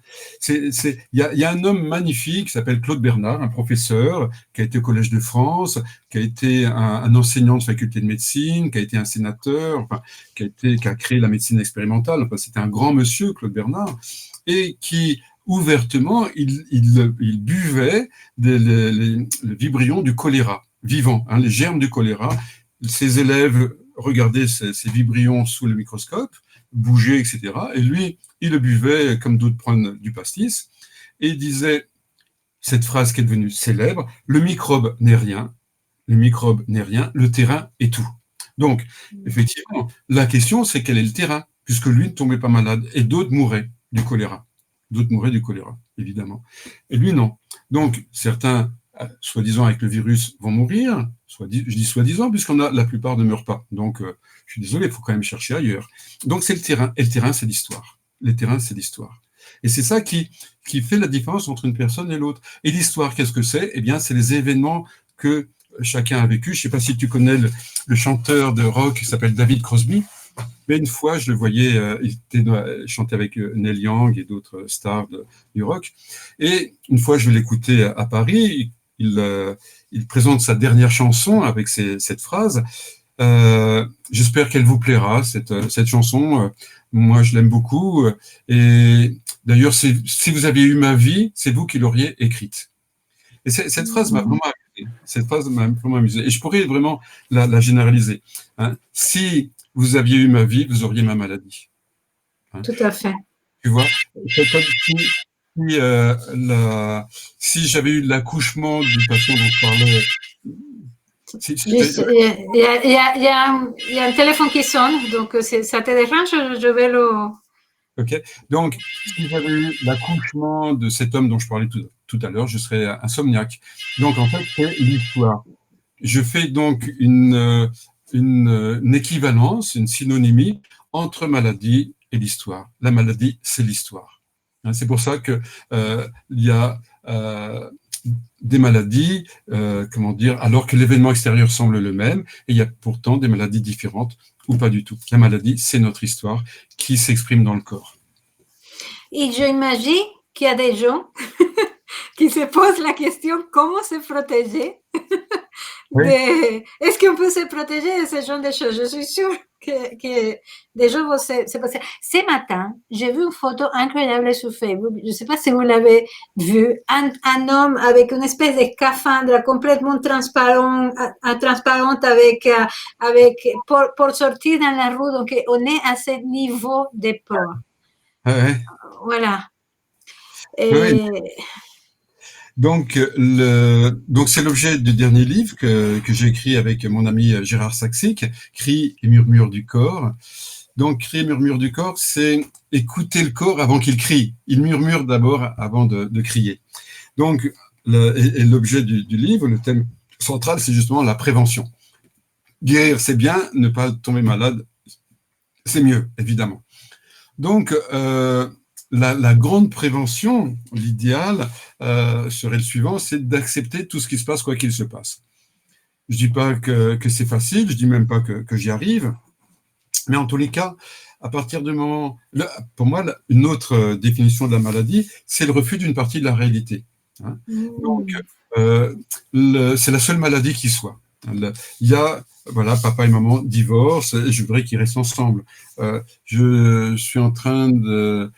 B: Il y a un homme magnifique qui s'appelle Claude Bernard, un professeur qui a été au Collège de France, qui a été un enseignant de faculté de médecine, qui a été un sénateur, enfin, qui a créé la médecine expérimentale. Enfin, c'était un grand monsieur, Claude Bernard, et qui ouvertement il buvait les vibrions du choléra vivant, hein, les germes du choléra. Ses élèves regardaient ces vibrions sous le microscope, bouger, etc. Et lui, il le buvait comme d'autres prennent du pastis, et il disait cette phrase qui est devenue célèbre, le microbe n'est rien, le terrain est tout. Donc, effectivement, la question, c'est quel est le terrain, puisque lui ne tombait pas malade, et d'autres mouraient du choléra. D'autres mouraient du choléra, évidemment. Et lui, non. Donc, certains, soi-disant avec le virus, vont mourir, je dis soi-disant, la plupart ne meurent pas. Donc, je suis désolé, il faut quand même chercher ailleurs. Donc, c'est le terrain. Et le terrain, c'est l'histoire. Le terrain, c'est l'histoire. Et c'est ça qui fait la différence entre une personne et l'autre. Et l'histoire, qu'est-ce que c'est? Eh bien, c'est les événements que chacun a vécu. Je ne sais pas si tu connais le chanteur de rock qui s'appelle David Crosby, mais une fois, je le voyais, il chantait avec Neil Young et d'autres stars du rock. Et une fois, je l'écoutais à Paris, il présente sa dernière chanson avec cette phrase. J'espère qu'elle vous plaira, cette chanson. Moi, je l'aime beaucoup. Et d'ailleurs, si vous aviez eu ma vie, c'est vous qui l'auriez écrite. Et cette phrase m'a vraiment amusé. Cette phrase m'a vraiment amusé. Et je pourrais vraiment la généraliser. Hein. Si vous aviez eu ma vie, vous auriez ma maladie. Hein.
A: Tout à fait.
B: Tu vois, si j'avais eu l'accouchement du patient dont je parlais.
A: Il y a un téléphone qui sonne, donc ça te dérange, je vais le...
B: Ok, donc si j'avais eu l'accouchement de cet homme dont je parlais tout à l'heure, je serais insomniaque. Donc en fait, c'est l'histoire. Je fais donc une équivalence, une synonymie entre maladie et l'histoire. La maladie, c'est l'histoire. C'est pour ça que il y a des maladies, alors que l'événement extérieur semble le même, et il y a pourtant des maladies différentes ou pas du tout. La maladie, c'est notre histoire qui s'exprime dans le corps.
A: Et j'imagine qu'il y a des gens qui se pose la question comment se protéger
B: Oui.
A: est-ce qu'on peut se protéger de ce genre de choses? Je suis sûre que des gens vont se passer. Ce matin, j'ai vu une photo incroyable sur Facebook. Je ne sais pas si vous l'avez vu. Un homme avec une espèce de scaphandre complètement transparente pour sortir dans la rue. Donc, on est à ce niveau de peur.
B: Ouais.
A: Voilà.
B: Oui.
A: Et...
B: Donc, c'est l'objet du dernier livre que j'ai écrit avec mon ami Gérard Saxic, Cris et murmures du corps. Donc, Cris et murmures du corps, c'est écouter le corps avant qu'il crie. Il murmure d'abord avant de crier. Donc, l'objet du livre, le thème central, c'est justement la prévention. Guérir, c'est bien, ne pas tomber malade, c'est mieux, évidemment. Donc, la grande prévention, l'idéal serait le suivant, c'est d'accepter tout ce qui se passe, quoi qu'il se passe. Je dis pas que c'est facile, je dis même pas que j'y arrive, mais en tous les cas, à partir du moment... pour moi, une autre définition de la maladie, c'est le refus d'une partie de la réalité. Hein. Donc, c'est la seule maladie qui soit. Il y a, voilà, papa et maman divorcent, et je voudrais qu'ils restent ensemble. Je suis en train de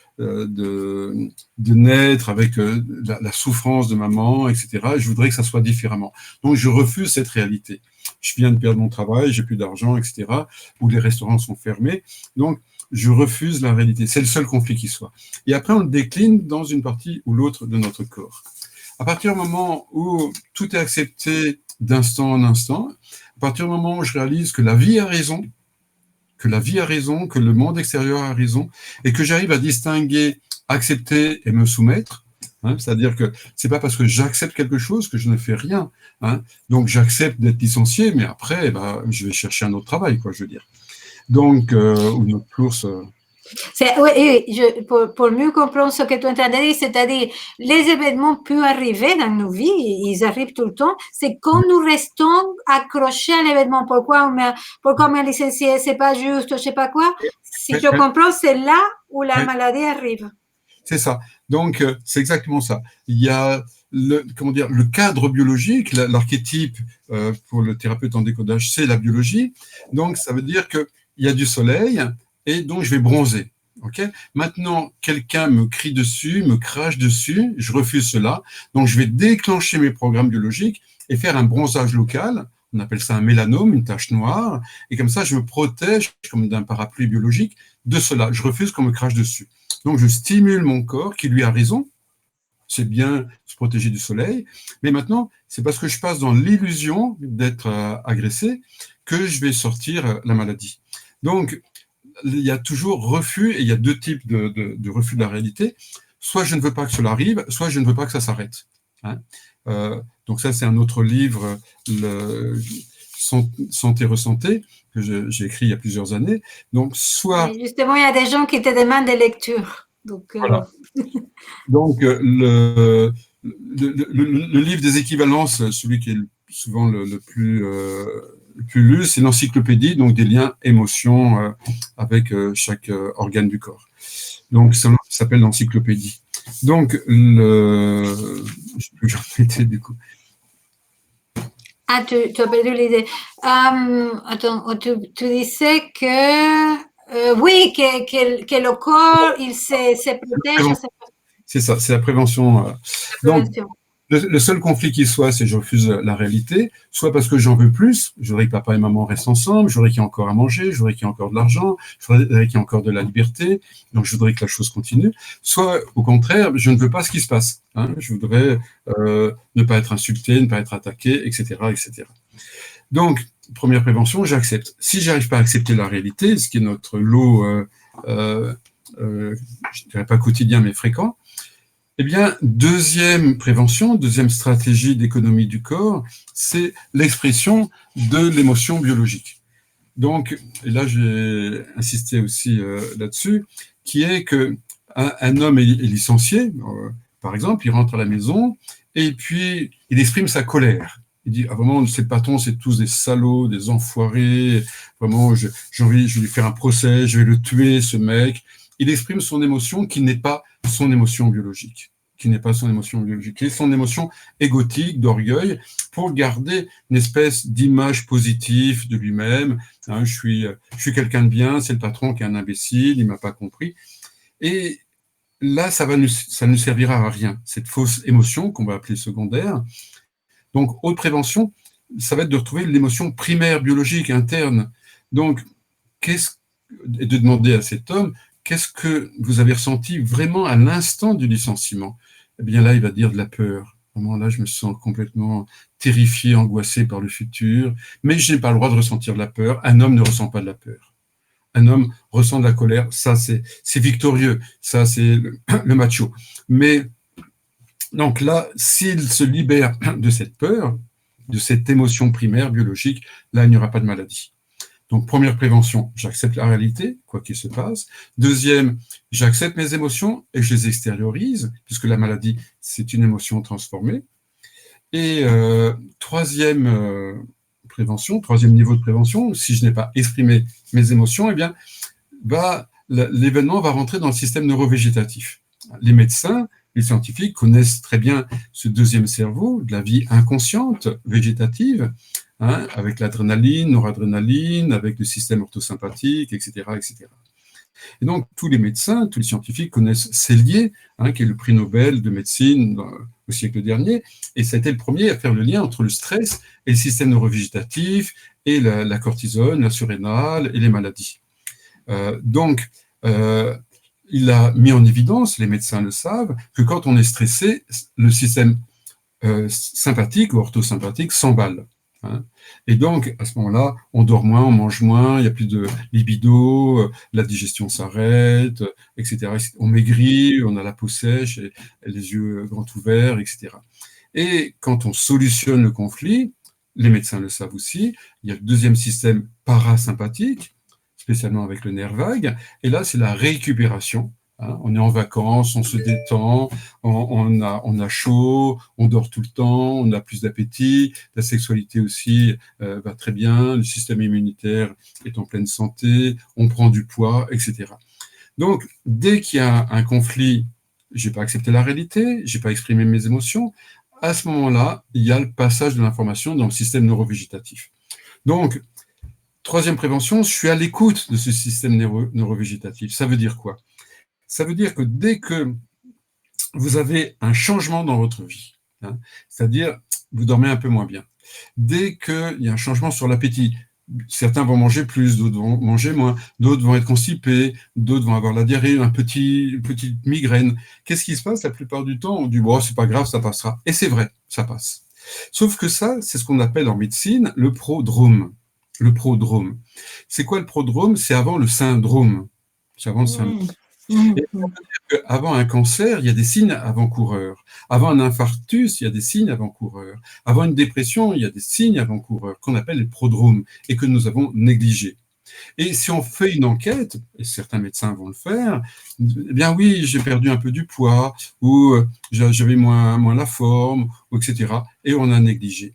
B: naître avec la souffrance de maman, etc. Et je voudrais que ça soit différemment. Donc, je refuse cette réalité. Je viens de perdre mon travail, j'ai plus d'argent, etc. Ou les restaurants sont fermés. Donc, je refuse la réalité. C'est le seul conflit qui soit. Et après, on le décline dans une partie ou l'autre de notre corps. À partir du moment où tout est accepté d'instant en instant, à partir du moment où je réalise que la vie a raison, que le monde extérieur a raison, et que j'arrive à distinguer, accepter et me soumettre, hein, c'est-à-dire que c'est pas parce que j'accepte quelque chose que je ne fais rien. Hein, donc j'accepte d'être licencié, mais après, je vais chercher un autre travail, quoi, je veux dire. Donc, ou une autre course.
A: Oui, pour mieux comprendre ce que tu entends dire, c'est-à-dire les événements peuvent arriver dans nos vies, ils arrivent tout le temps, c'est quand nous restons accrochés à l'événement. Pourquoi on m'a licencié, c'est pas juste, je sais pas quoi. Si je comprends, c'est là où la maladie arrive.
B: C'est ça. Donc, c'est exactement ça. Il y a le cadre biologique, l'archétype pour le thérapeute en décodage, c'est la biologie. Donc, ça veut dire qu'il y a du soleil et donc je vais bronzer. Okay. Maintenant, quelqu'un me crie dessus, me crache dessus, je refuse cela. Donc, je vais déclencher mes programmes biologiques et faire un bronzage local. On appelle ça un mélanome, une tache noire. Et comme ça, je me protège, comme d'un parapluie biologique, de cela. Je refuse qu'on me crache dessus. Donc, je stimule mon corps qui lui a raison. C'est bien se protéger du soleil. Mais maintenant, c'est parce que je passe dans l'illusion d'être agressé que je vais sortir la maladie. Donc, il y a toujours refus, et il y a deux types de refus de la réalité. Soit je ne veux pas que cela arrive, soit je ne veux pas que ça s'arrête. Hein, donc ça, c'est un autre livre, Santé Ressanté, que j'ai écrit il y a plusieurs années. Donc, soit...
A: Et justement, il y a des gens qui te demandent des lectures. Donc,
B: voilà. Donc le livre des équivalences, celui qui est souvent le plus lu, c'est l'encyclopédie, donc des liens émotions avec chaque organe du corps. Donc, ça s'appelle l'encyclopédie. Donc, je sais plus où j'en étais du coup.
A: Ah, tu as perdu l'idée. Attends, tu disais que, oui, que le corps, il se protège.
B: C'est ça, c'est la prévention. Donc, le seul conflit qui soit, c'est que je refuse la réalité, soit parce que j'en veux plus, je voudrais que papa et maman restent ensemble, je voudrais qu'il y ait encore à manger, je voudrais qu'il y ait encore de l'argent, je voudrais qu'il y ait encore de la liberté, donc je voudrais que la chose continue, soit au contraire, je ne veux pas ce qui se passe, hein, je voudrais ne pas être insulté, ne pas être attaqué, etc., etc. Donc, première prévention, j'accepte. Si j'arrive pas à accepter la réalité, ce qui est notre lot, je dirais pas quotidien, mais fréquent, eh bien, deuxième prévention, deuxième stratégie d'économie du corps, c'est l'expression de l'émotion biologique. Donc, et là, j'ai insisté aussi là-dessus, qui est que un homme est licencié, par exemple, il rentre à la maison et puis il exprime sa colère. Il dit, ah, vraiment, ces patrons, c'est tous des salauds, des enfoirés, vraiment, je vais lui faire un procès, je vais le tuer, ce mec. Il exprime son émotion qui n'est pas son émotion biologique, qui n'est pas son émotion biologique, qui est son émotion égotique, d'orgueil, pour garder une espèce d'image positive de lui-même. Hein, je suis quelqu'un de bien, c'est le patron qui est un imbécile, il m'a pas compris. Et là, ça ne servira à rien, cette fausse émotion qu'on va appeler secondaire. Donc, haute prévention, ça va être de retrouver l'émotion primaire, biologique, interne. Donc, et de demander à cet homme, qu'est-ce que vous avez ressenti vraiment à l'instant du licenciement? Eh bien là, il va dire de la peur. Vraiment, là, je me sens complètement terrifié, angoissé par le futur, mais je n'ai pas le droit de ressentir de la peur. Un homme ne ressent pas de la peur. Un homme ressent de la colère, ça c'est victorieux, ça c'est le macho. Mais donc là, s'il se libère de cette peur, de cette émotion primaire biologique, là, il n'y aura pas de maladie. Donc, première prévention, j'accepte la réalité, quoi qu'il se passe. Deuxième, j'accepte mes émotions et je les extériorise, puisque la maladie, c'est une émotion transformée. Et troisième prévention, troisième niveau de prévention, si je n'ai pas exprimé mes émotions, eh bien, l'événement va rentrer dans le système neurovégétatif. Les médecins, les scientifiques connaissent très bien ce deuxième cerveau de la vie inconsciente, végétative, hein, avec l'adrénaline, noradrénaline, avec le système orthosympathique, etc., etc. Et donc, tous les médecins, tous les scientifiques connaissent Selye, hein, qui est le prix Nobel de médecine au siècle dernier, et ça a été le premier à faire le lien entre le stress et le système neurovégétatif, et la cortisone, la surrénale et les maladies. Donc, il a mis en évidence, les médecins le savent, que quand on est stressé, le système sympathique ou orthosympathique s'emballe. Hein. Et donc, à ce moment-là, on dort moins, on mange moins, il n'y a plus de libido, la digestion s'arrête, etc. On maigrit, on a la peau sèche, et les yeux grands ouverts, etc. Et quand on solutionne le conflit, les médecins le savent aussi, il y a le deuxième système parasympathique, spécialement avec le nerf vague, et là, c'est la récupération. Hein, on est en vacances, on se détend, on a chaud, on dort tout le temps, on a plus d'appétit, la sexualité aussi va très bien, le système immunitaire est en pleine santé, on prend du poids, etc. Donc, dès qu'il y a un conflit, j'ai pas accepté la réalité, j'ai pas exprimé mes émotions, à ce moment-là, il y a le passage de l'information dans le système neurovégétatif. Donc, troisième prévention, je suis à l'écoute de ce système neurovégétatif. Ça veut dire quoi? Ça veut dire que dès que vous avez un changement dans votre vie, hein, c'est-à-dire vous dormez un peu moins bien, dès qu'il y a un changement sur l'appétit, certains vont manger plus, d'autres vont manger moins, d'autres vont être constipés, d'autres vont avoir la diarrhée, une petite migraine. Qu'est-ce qui se passe? La plupart du temps, on dit bon, c'est pas grave, ça passera. Et c'est vrai, ça passe. Sauf que ça, c'est ce qu'on appelle en médecine le prodrome. Le prodrome. C'est quoi le prodrome? C'est avant le syndrome. C'est avant le syndrome. Et on peut dire qu'avant un cancer, il y a des signes avant-coureurs. Avant un infarctus, il y a des signes avant-coureurs. Avant une dépression, il y a des signes avant-coureurs qu'on appelle les prodromes et que nous avons négligés. Et si on fait une enquête, et certains médecins vont le faire, eh bien oui, j'ai perdu un peu du poids, ou j'avais moins la forme, etc. Et on a négligé.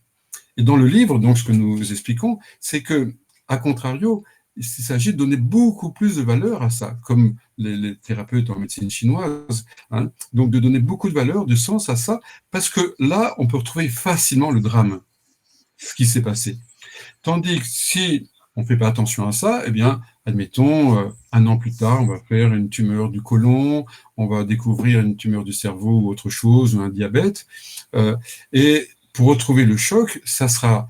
B: Et dans le livre, donc, ce que nous expliquons, c'est que, à contrario, il s'agit de donner beaucoup plus de valeur à ça, comme les thérapeutes en médecine chinoise, hein, donc de donner beaucoup de valeur, de sens à ça, parce que là, on peut retrouver facilement le drame, ce qui s'est passé. Tandis que si on ne fait pas attention à ça, eh bien, admettons, un an plus tard, on va faire une tumeur du côlon, on va découvrir une tumeur du cerveau ou autre chose, ou un diabète, et pour retrouver le choc, ça sera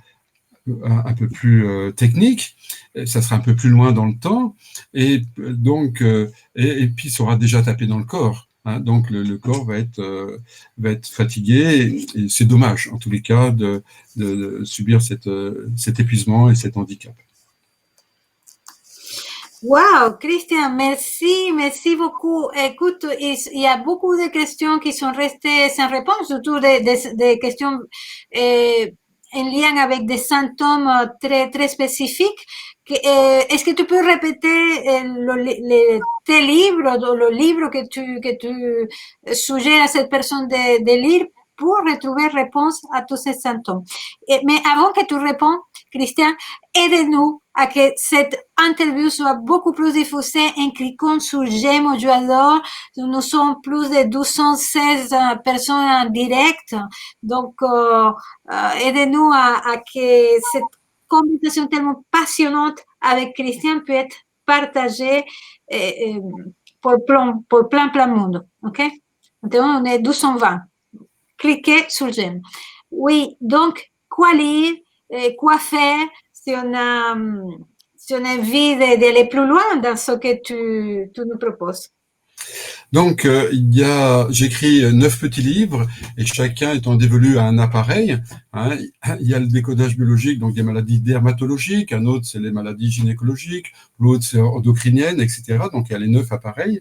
B: un peu plus technique, ça sera un peu plus loin dans le temps, et donc et puis ça aura déjà tapé dans le corps. Hein, donc le corps va être fatigué, et c'est dommage en tous les cas de subir cet épuisement et cet handicap.
A: Wow, Christian, merci beaucoup. Écoute, il y a beaucoup de questions qui sont restées sans réponse, surtout des questions en lien avec des symptômes très spécifiques. Est-ce que tu peux répéter tes livres, le livre que tu suggères à cette personne de lire pour retrouver réponse à tous ces symptômes? Mais avant que tu réponds, Christian, aidez-nous à que cette interview soit beaucoup plus diffusée en cliquant sur j'aime ou j'adore. Nous sommes plus de 216 personnes en direct. Donc, aidez-nous à que cette conversation tellement passionnante avec Christian peut être partagée pour plein monde. OK? Maintenant, on est 220. Cliquez sur j'aime. Oui, donc, quoi lire, quoi faire si on a envie d'aller plus loin dans ce que tu nous proposes?
B: Donc, j'écris 9 petits livres et chacun étant dévolu à un appareil. Hein. Il y a le décodage biologique, donc des maladies dermatologiques, un autre c'est les maladies gynécologiques, l'autre c'est endocriniennes, etc. Donc, il y a les 9 appareils.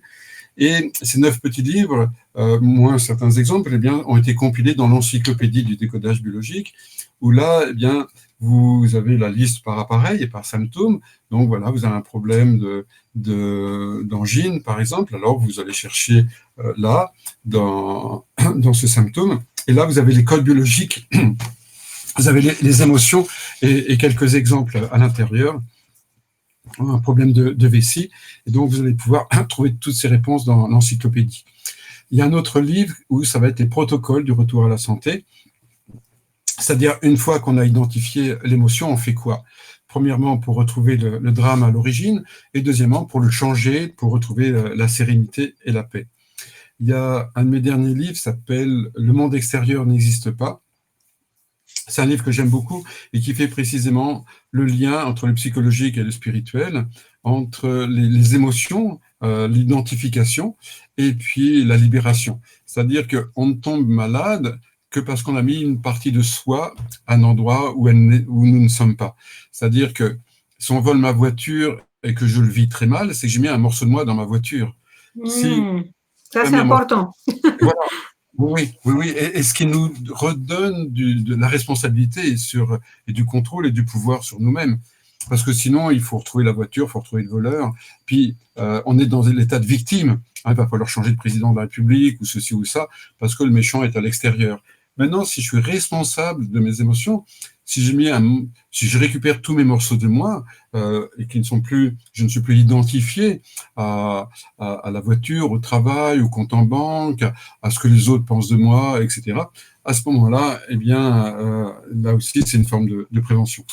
B: Et ces 9 petits livres, moins certains exemples, eh bien, ont été compilés dans l'encyclopédie du décodage biologique, où là, eh bien, vous avez la liste par appareil et par symptômes. Donc voilà, vous avez un problème d'angine, par exemple. Alors vous allez chercher là, dans ce symptôme. Et là, vous avez les codes biologiques, vous avez les émotions et quelques exemples à l'intérieur. Un problème de vessie. Et donc, vous allez pouvoir trouver toutes ces réponses dans l'encyclopédie. Il y a un autre livre où ça va être les protocoles du retour à la santé. C'est-à-dire, une fois qu'on a identifié l'émotion, on fait quoi? Premièrement, pour retrouver le drame à l'origine, et deuxièmement, pour le changer, pour retrouver la sérénité et la paix. Il y a un de mes derniers livres, s'appelle « Le monde extérieur n'existe pas ». C'est un livre que j'aime beaucoup et qui fait précisément le lien entre le psychologique et le spirituel, entre les émotions, l'identification et puis la libération. C'est-à-dire qu'on ne tombe malade que parce qu'on a mis une partie de soi à un endroit où nous ne sommes pas. C'est-à-dire que si on vole ma voiture et que je le vis très mal, c'est que j'ai mis un morceau de moi dans ma voiture.
A: Ça, c'est important.
B: Voilà. Oui. Et ce qui nous redonne de la responsabilité et du contrôle et du pouvoir sur nous-mêmes. Parce que sinon, il faut retrouver la voiture, il faut retrouver le voleur. Puis, on est dans l'état de victime. Il va falloir changer de président de la République ou ceci ou ça, parce que le méchant est à l'extérieur. Maintenant, si je suis responsable de mes émotions, si je récupère tous mes morceaux de moi et je ne suis plus identifié à la voiture, au travail, au compte en banque, à ce que les autres pensent de moi, etc. À ce moment-là, eh bien, là aussi, c'est une forme de prévention.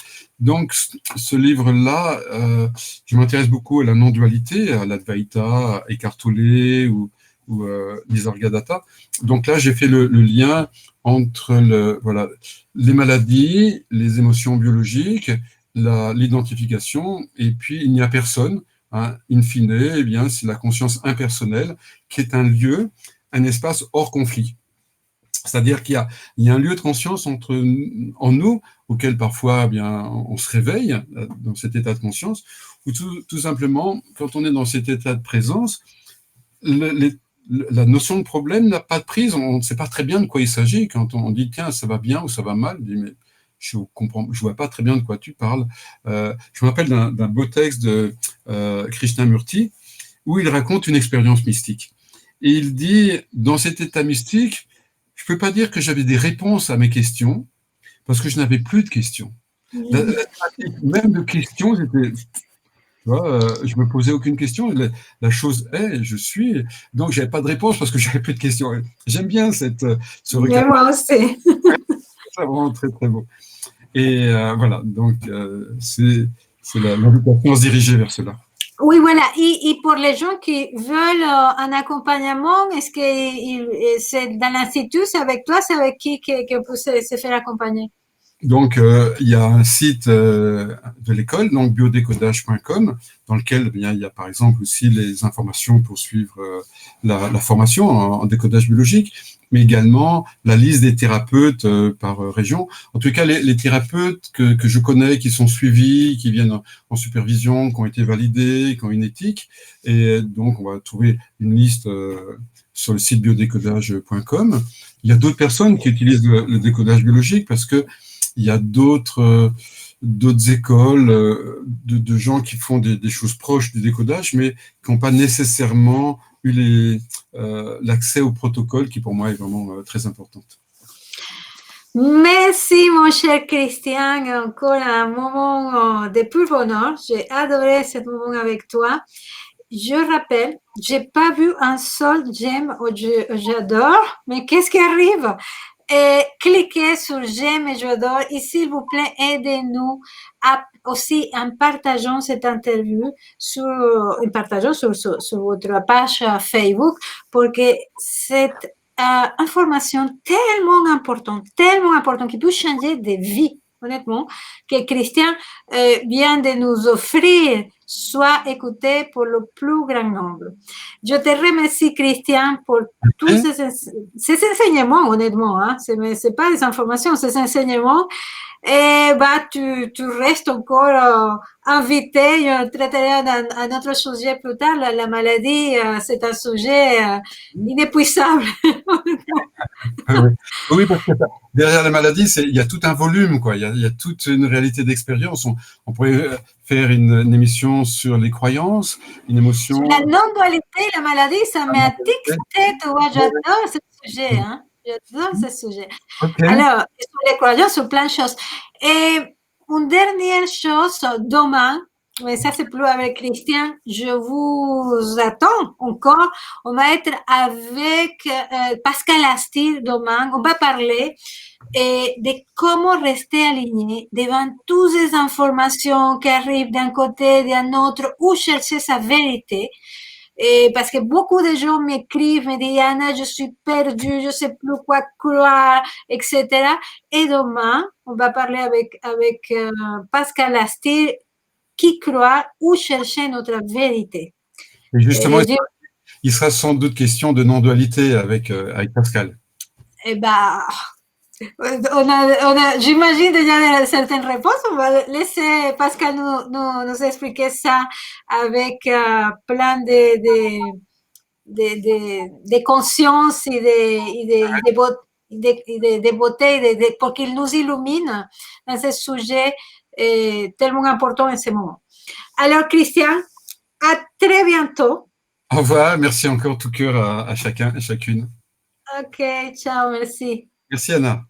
B: Donc, ce livre-là, je m'intéresse beaucoup à la non-dualité, à l'Advaita, à Eckhart Tolle ou Nisargadatta. Donc là, j'ai fait le lien entre les maladies, les émotions biologiques, l'identification, et puis il n'y a personne. Hein, in fine, eh bien, c'est la conscience impersonnelle qui est un lieu, un espace hors conflit. C'est-à-dire qu'il y a un lieu de conscience en nous, auquel parfois eh bien, on se réveille dans cet état de conscience, ou tout simplement, quand on est dans cet état de présence, la notion de problème n'a pas de prise, on ne sait pas très bien de quoi il s'agit. Quand on dit, tiens, ça va bien ou ça va mal, on dit, mais je ne vois pas très bien de quoi tu parles. Je me rappelle d'un beau texte de Krishnamurti, où il raconte une expérience mystique. Et il dit, dans cet état mystique, je ne peux pas dire que j'avais des réponses à mes questions, parce que je n'avais plus de questions. Même de questions, je me posais aucune question. La chose est, je suis. Donc, j'avais pas de réponse parce que j'avais plus de questions. J'aime bien ce regard.
A: Moi aussi.
B: C'est vraiment très, très beau. Et voilà, donc c'est l'invitation à se diriger vers cela.
A: Oui, voilà. Et pour les gens qui veulent un accompagnement, est-ce que c'est dans l'institut, c'est avec toi, c'est avec qui que peut se faire accompagner?
B: Donc, il y a un site de l'école, donc biodécodage.com, dans lequel il y a par exemple aussi les informations pour suivre la formation en décodage biologique, mais également la liste des thérapeutes par région. En tout cas, les thérapeutes que je connais, qui sont suivis, qui viennent en supervision, qui ont été validés, qui ont une éthique. Et donc, on va trouver une liste sur le site biodécodage.com. Il y a d'autres personnes qui utilisent le décodage biologique parce que il y a d'autres écoles de gens qui font des choses proches du décodage, mais qui n'ont pas nécessairement eu l'accès au protocole qui, pour moi, est vraiment très importante.
A: Merci, mon cher Christian. Encore un moment de pur bonheur. J'ai adoré ce moment avec toi. Je rappelle, j'ai pas vu un seul j'aime ou j'adore, mais qu'est-ce qui arrive? Et cliquez sur j'aime et j'adore et s'il vous plaît, aidez-nous à, aussi en partageant cette interview en partageant sur votre page Facebook pour que cette information tellement importante qui peut changer des vies, honnêtement, que Christian vient de nous offrir soit écoutée pour le plus grand nombre. Je te remercie, Christian, pour tous
B: Et
A: ces enseignements, honnêtement. Hein. Ce n'est pas des informations, ces enseignements. Et bah, tu restes encore invité. Je traiterai un autre sujet plus tard. La maladie, c'est un sujet inépuisable.
B: oui, oui, parce que derrière la maladie, il y a tout un volume, quoi. Il y a toute une réalité d'expérience. On pourrait faire une émission sur les croyances, une émotion.
A: Sur la non-dualité, la maladie, ça met un tic-tête. Ouais, j'adore ce sujet. Hein. J'adore ce sujet.
B: Ok.
A: Alors, sur les croyances, sur plein de choses. Et une dernière chose, demain, mais ça c'est plus avec Christian, je vous attends encore. On va être avec Pascal Astir demain. On va parler de comment rester aligné devant toutes ces informations qui arrivent d'un côté, d'un autre, ou chercher sa vérité. Et parce que beaucoup de gens m'écrivent, me disent, Anna, je suis perdue, je ne sais plus quoi croire, etc. Et demain, on va parler avec Pascal Astir, qui croit ou chercher notre vérité.
B: Et justement,
A: Et
B: il sera sans doute question de non-dualité avec Pascal.
A: eh ben, j'imagine déjà certaines réponses. On va laisser Pascal nous expliquer ça avec plein de conscience et de beauté, pour qu'il nous illumine dans ce sujet tellement important en ce moment. Alors, Christian, à très bientôt.
B: Au revoir. Merci encore tout cœur à chacun et chacune.
A: Ok, ciao, merci.
B: Merci, Anna.